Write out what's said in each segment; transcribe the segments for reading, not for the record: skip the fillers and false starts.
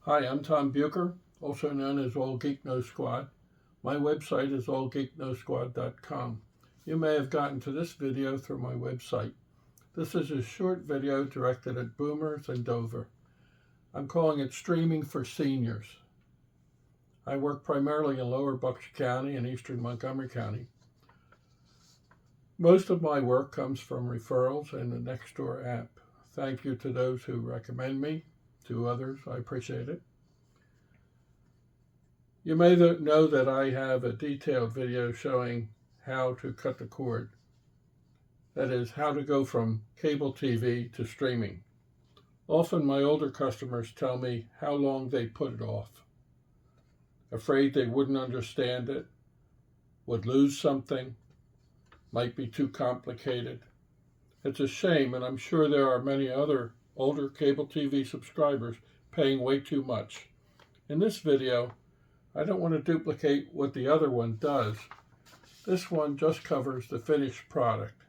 Hi, I'm Tom Bucher, also known as All Geek No Squad. My website is allgeeknosquad.com. You may have gotten to this video through my website. This is a short video directed at boomers and Dover. I'm calling it Streaming for Seniors. I work primarily in Lower Bucks County and Eastern Montgomery County. Most of my work comes from referrals and the Nextdoor app. Thank you to those who recommend me to others. I appreciate it. You may know that I have a detailed video showing how to cut the cord. That is, how to go from cable TV to streaming. Often my older customers tell me how long they put it off, afraid they wouldn't understand it, would lose something, might be too complicated. It's a shame, and I'm sure there are many other older cable TV subscribers paying way too much. In this video, I don't want to duplicate what the other one does. This one just covers the finished product.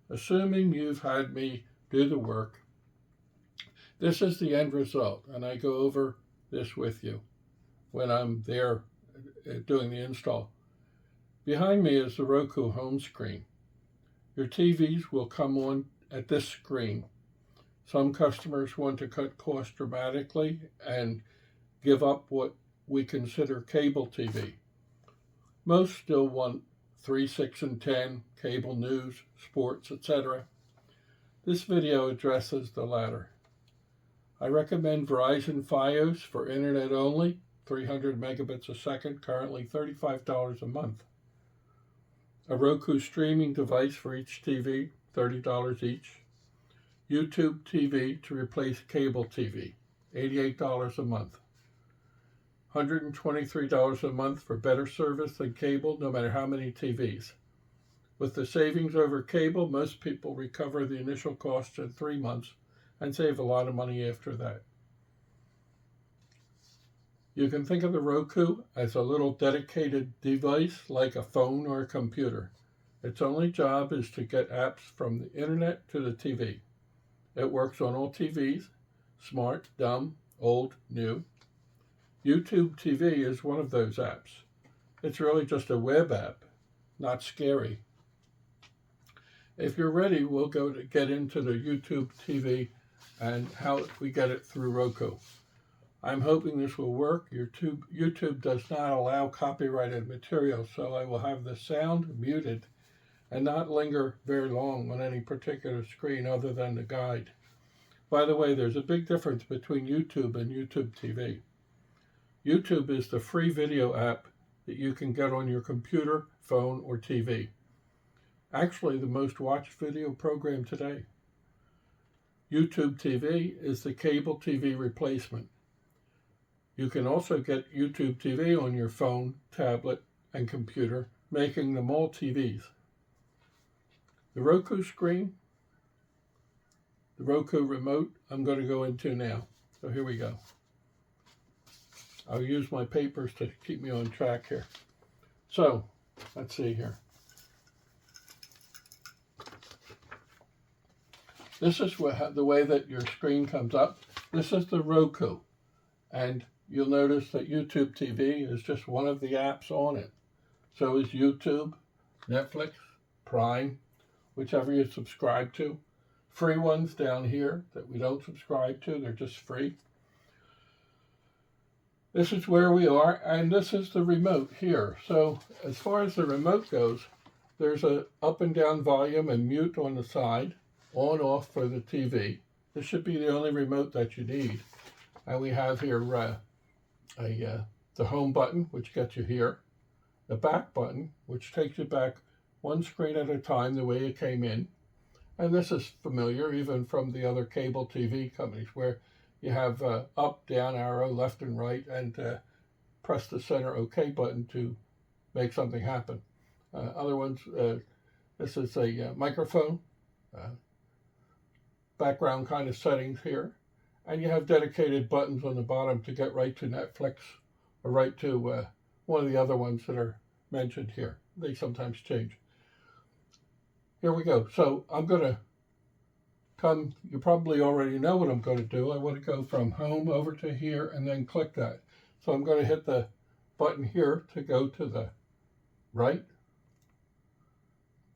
Assuming you've had me do the work, this is the end result, and I go over this with you when I'm there doing the install. Behind me is the Roku home screen. Your TVs will come on at this screen. Some customers want to cut costs dramatically and give up what we consider cable TV. Most still want 3, 6, and 10, cable news, sports, etc. This video addresses the latter. I recommend Verizon Fios for internet only, 300 megabits a second, currently $35 a month. A Roku streaming device for each TV, $30 each. YouTube TV to replace cable TV, $88 a month. $123 a month for better service than cable, no matter how many TVs. With the savings over cable, most people recover the initial cost in 3 months and save a lot of money after that. You can think of the Roku as a little dedicated device like a phone or a computer. Its only job is to get apps from the internet to the TV. It works on all TVs, smart, dumb, old, new. YouTube TV is one of those apps. It's really just a web app, not scary. If you're ready, we'll get into the YouTube TV and how we get it through Roku. I'm hoping this will work. YouTube does not allow copyrighted material, so I will have the sound muted and not linger very long on any particular screen other than the guide. By the way, there's a big difference between YouTube and YouTube TV. YouTube is the free video app that you can get on your computer, phone, or TV. Actually, the most watched video program today. YouTube TV is the cable TV replacement. You can also get YouTube TV on your phone, tablet, and computer, making them all TVs. The Roku screen, the Roku remote, I'm going to go into now. So here we go. I'll use my papers to keep me on track here. So, let's see here. This is the way that your screen comes up. This is the Roku. And you'll notice that YouTube TV is just one of the apps on it. So is YouTube, Netflix, Prime, whichever you subscribe to. Free ones down here that we don't subscribe to, they're just free. This is where we are, and this is the remote here. So as far as the remote goes, there's a up and down volume and mute on the side, on off for the TV. This should be the only remote that you need. And we have here the home button, which gets you here. The back button, which takes you back one screen at a time the way it came in. And this is familiar even from the other cable TV companies where you have up, down arrow, left and right, and press the center OK button to make something happen. Other ones, this is a microphone, background kind of settings here. And you have dedicated buttons on the bottom to get right to Netflix or right to one of the other ones that are mentioned here. They sometimes change. Here we go. So I'm going to you probably already know what I'm going to do. I want to go from home over to here and then click that. So I'm going to hit the button here to go to the right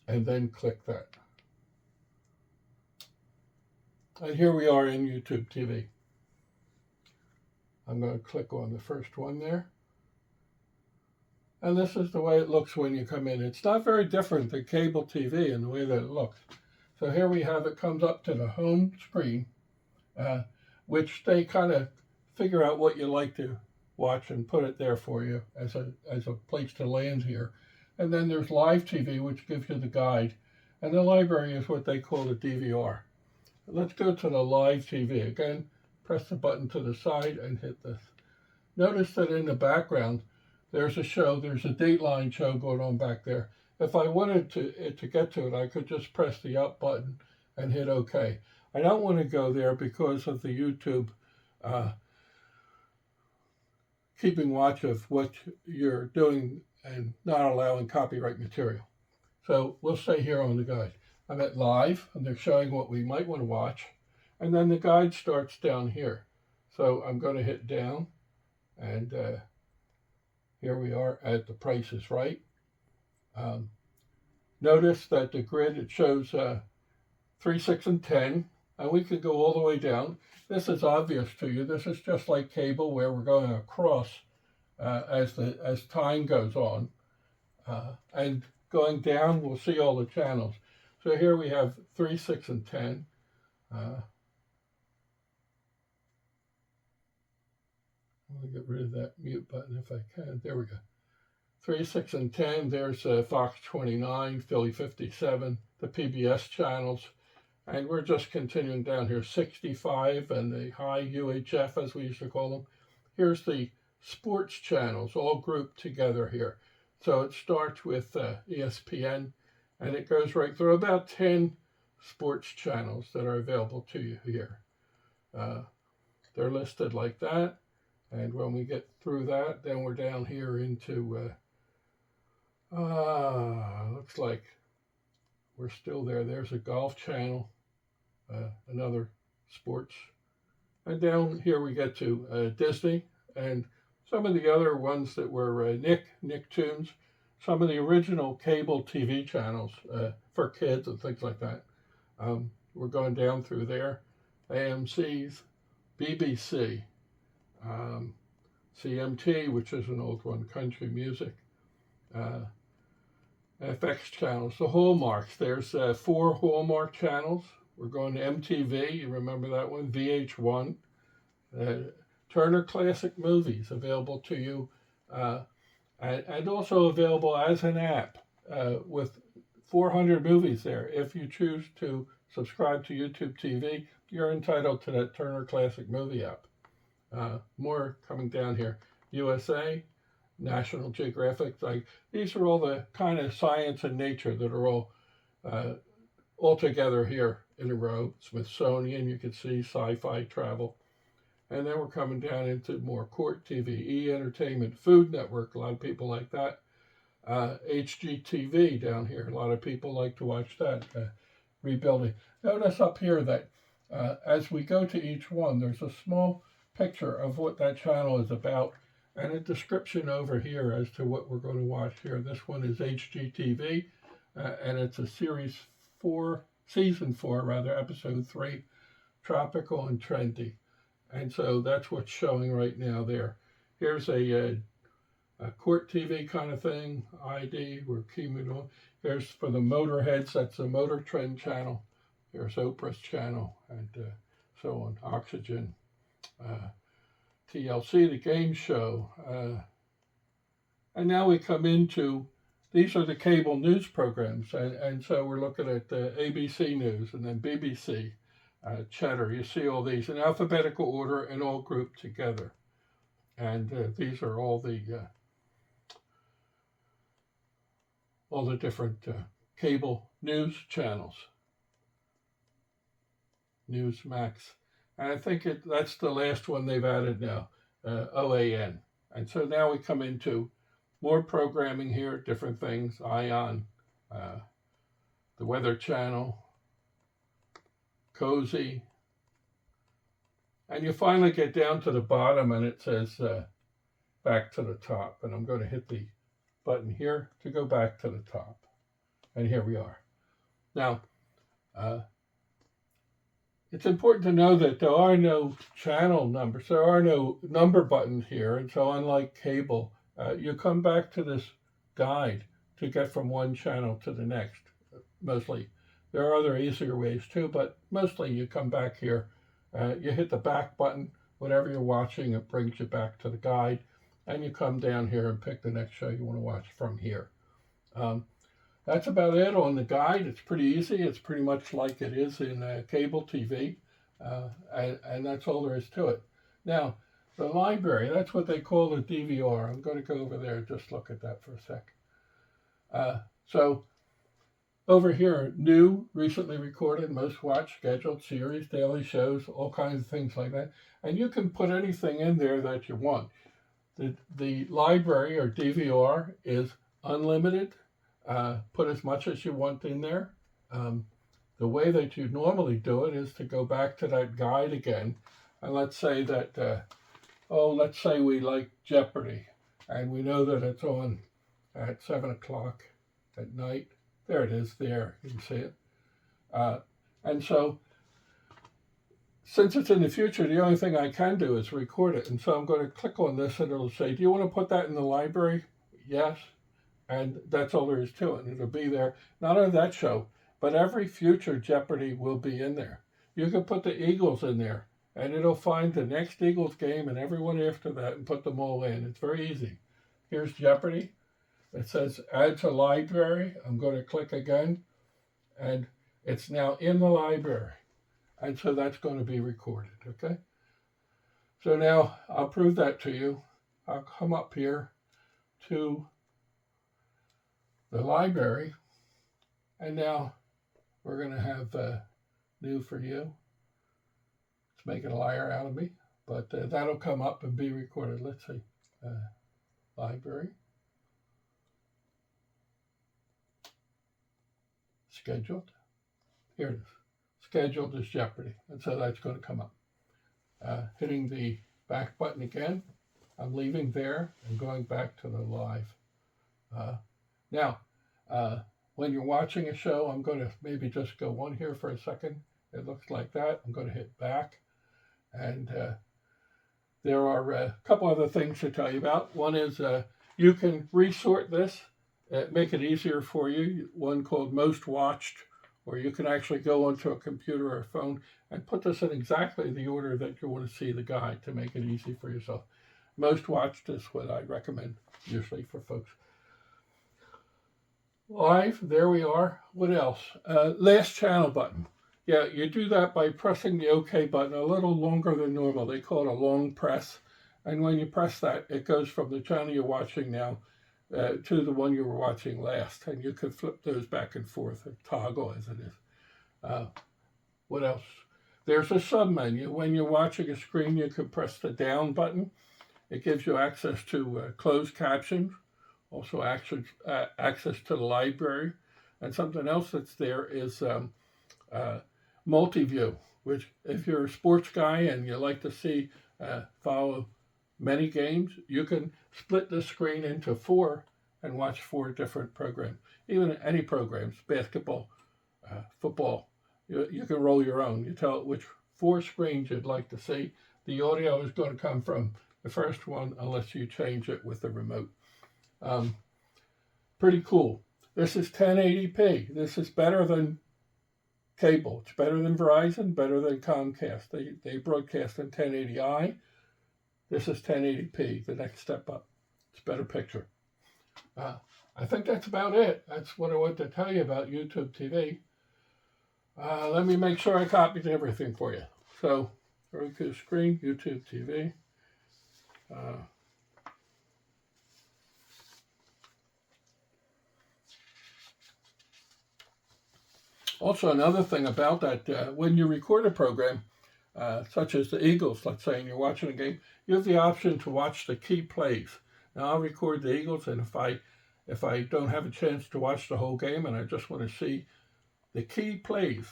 and then click that. And here we are in YouTube TV. I'm going to click on the first one there. And this is the way it looks when you come in. It's not very different than cable TV in the way that it looks. So here we have it comes up to the home screen, which they kind of figure out what you like to watch and put it there for you as a place to land here. And then there's live TV, which gives you the guide. And the library is what they call the DVR. Let's go to the live TV. Again, press the button to the side and hit this. Notice that in the background, there's a show, there's a Dateline show going on back there. If I wanted to get to it, I could just press the up button and hit OK. I don't want to go there because of the YouTube keeping watch of what you're doing and not allowing copyright material. So we'll stay here on the guide. I'm at live, and they're showing what we might want to watch. And then the guide starts down here. So I'm going to hit down, and here we are at The Price is Right. Notice that the grid, it shows 3, 6, and 10, and we could go all the way down. This is obvious to you. This is just like cable where we're going across as time goes on. And going down, we'll see all the channels. So here we have 3, 6, and 10. I'm going to get rid of that mute button if I can. There we go. 3, 6, and 10. There's Fox 29, Philly 57, the PBS channels. And we're just continuing down here. 65 and the high UHF, as we used to call them. Here's the sports channels, all grouped together here. So it starts with ESPN, and it goes right through about 10 sports channels that are available to you here. They're listed like that. And when we get through that, then we're down here into, looks like we're still there. There's a golf channel, another sports. And down here we get to Disney and some of the other ones that were Nicktoons, some of the original cable TV channels for kids and things like that. We're going down through there. AMC's, BBC, CMT, which is an old one, country music, FX channels, the Hallmarks. There's 4 Hallmark channels. We're going to MTV, you remember that one, VH1, Turner Classic Movies available to you, and also available as an app with 400 movies there. If you choose to subscribe to YouTube TV, you're entitled to that Turner Classic Movie app. More coming down here. USA, National Geographic. Like these are all the kind of science and nature that are all together here in a row. Smithsonian, you can see sci-fi, travel. And then we're coming down into more court TV, E! Entertainment, Food Network, a lot of people like that. HGTV down here, a lot of people like to watch that, rebuilding. Notice up here that as we go to each one, there's a small picture of what that channel is about and a description over here as to what we're going to watch here. This one is HGTV, and it's a season 4, episode 3, Tropical and Trendy. And so that's what's showing right now there. Here's a court TV kind of thing, ID, we're keeping it on. Here's for the motorheads, that's the Motor Trend channel. Here's Oprah's channel, and so on, Oxygen. TLC, the game show. And now we come into, these are the cable news programs, and so we're looking at ABC News and then BBC, Cheddar. You see all these in alphabetical order and all grouped together. And these are all the different cable news channels. Newsmax. And I think that's the last one they've added now, OAN. And so now we come into more programming here, different things, ION, the Weather Channel, cozy. And you finally get down to the bottom and it says back to the top. And I'm going to hit the button here to go back to the top. And here we are. Now, it's important to know that there are no channel numbers. There are no number buttons here. And so unlike cable, you come back to this guide to get from one channel to the next, mostly. There are other easier ways too, but mostly you come back here, you hit the back button, whatever you're watching, it brings you back to the guide, and you come down here and pick the next show you want to watch from here. That's about it on the guide. It's pretty easy. It's pretty much like it is in cable TV, and that's all there is to it. Now, the library, that's what they call the DVR. I'm going to go over there and just look at that for a sec. So over here, new, recently recorded, most watched, scheduled, series, daily shows, all kinds of things like that. And you can put anything in there that you want. The library or DVR is unlimited. Put as much as you want in there. The way that you normally do it is to go back to that guide again. And let's say that, let's say we like Jeopardy. And we know that it's on at 7 o'clock at night. There it is there, you can see it. And so, since it's in the future, the only thing I can do is record it. And so I'm going to click on this and it'll say, do you want to put that in the library? Yes. And that's all there is to it. It'll be there. Not only that show, but every future Jeopardy will be in there. You can put the Eagles in there and it'll find the next Eagles game and everyone after that and put them all in. It's very easy. Here's Jeopardy. It says add to library. I'm going to click again and it's now in the library. And so that's going to be recorded, okay? So now I'll prove that to you. I'll come up here to the library and now we're going to have new for you. It's making a liar out of me, but that'll come up and be recorded. Let's see, library. Scheduled. Here it is. Scheduled is Jeopardy. And so that's going to come up. Hitting the back button again. I'm leaving there and going back to the live. Now, when you're watching a show, I'm going to maybe just go on here for a second. It looks like that. I'm going to hit back. And there are a couple other things to tell you about. One is you can resort this. Make it easier for you, one called Most Watched, or you can actually go onto a computer or a phone and put this in exactly the order that you want to see the guide to make it easy for yourself. Most Watched is what I recommend usually for folks. Live, there we are. What else? Last channel button. Yeah, you do that by pressing the OK button a little longer than normal. They call it a long press. And when you press that, it goes from the channel you're watching now to the one you were watching last, and you can flip those back and forth, or toggle as it is. What else? There's a sub-menu. When you're watching a screen, you can press the down button. It gives you access to closed captions, also access to the library, and something else that's there is multi-view, which if you're a sports guy and you like to see follow many games, you can split the screen into 4 and watch 4 different programs. Even any programs, basketball, football, you can roll your own. You tell it which 4 screens you'd like to see. The audio is going to come from the first one unless you change it with the remote. Pretty cool. This is 1080p. This is better than cable. It's better than Verizon, better than Comcast. They broadcast in 1080i. This is 1080p, the next step up. It's a better picture. I think that's about it. That's what I want to tell you about YouTube TV. Let me make sure I copied everything for you. So, Roku screen, YouTube TV. Also, another thing about that, when you record a program, such as the Eagles, let's say, and you're watching a game, you have the option to watch the key plays. Now, I'll record the Eagles, and if I don't have a chance to watch the whole game and I just want to see The key plays.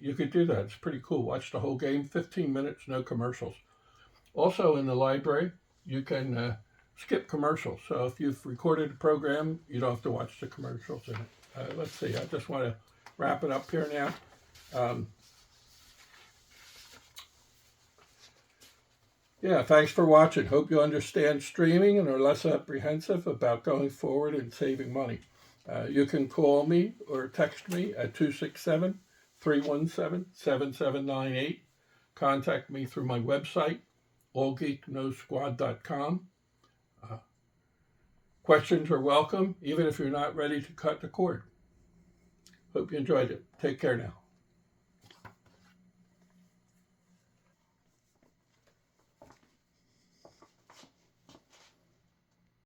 You could do that. It's pretty cool. Watch the whole game, 15 minutes, no commercials. Also in the library, you can skip commercials. So if you've recorded a program, you don't have to watch the commercials in it. Let's see. I just want to wrap it up here now. Yeah, thanks for watching. Hope you understand streaming and are less apprehensive about going forward and saving money. You can call me or text me at 267-317-7798. Contact me through my website, allgeeknosquad.com. Questions are welcome, even if you're not ready to cut the cord. Hope you enjoyed it. Take care now.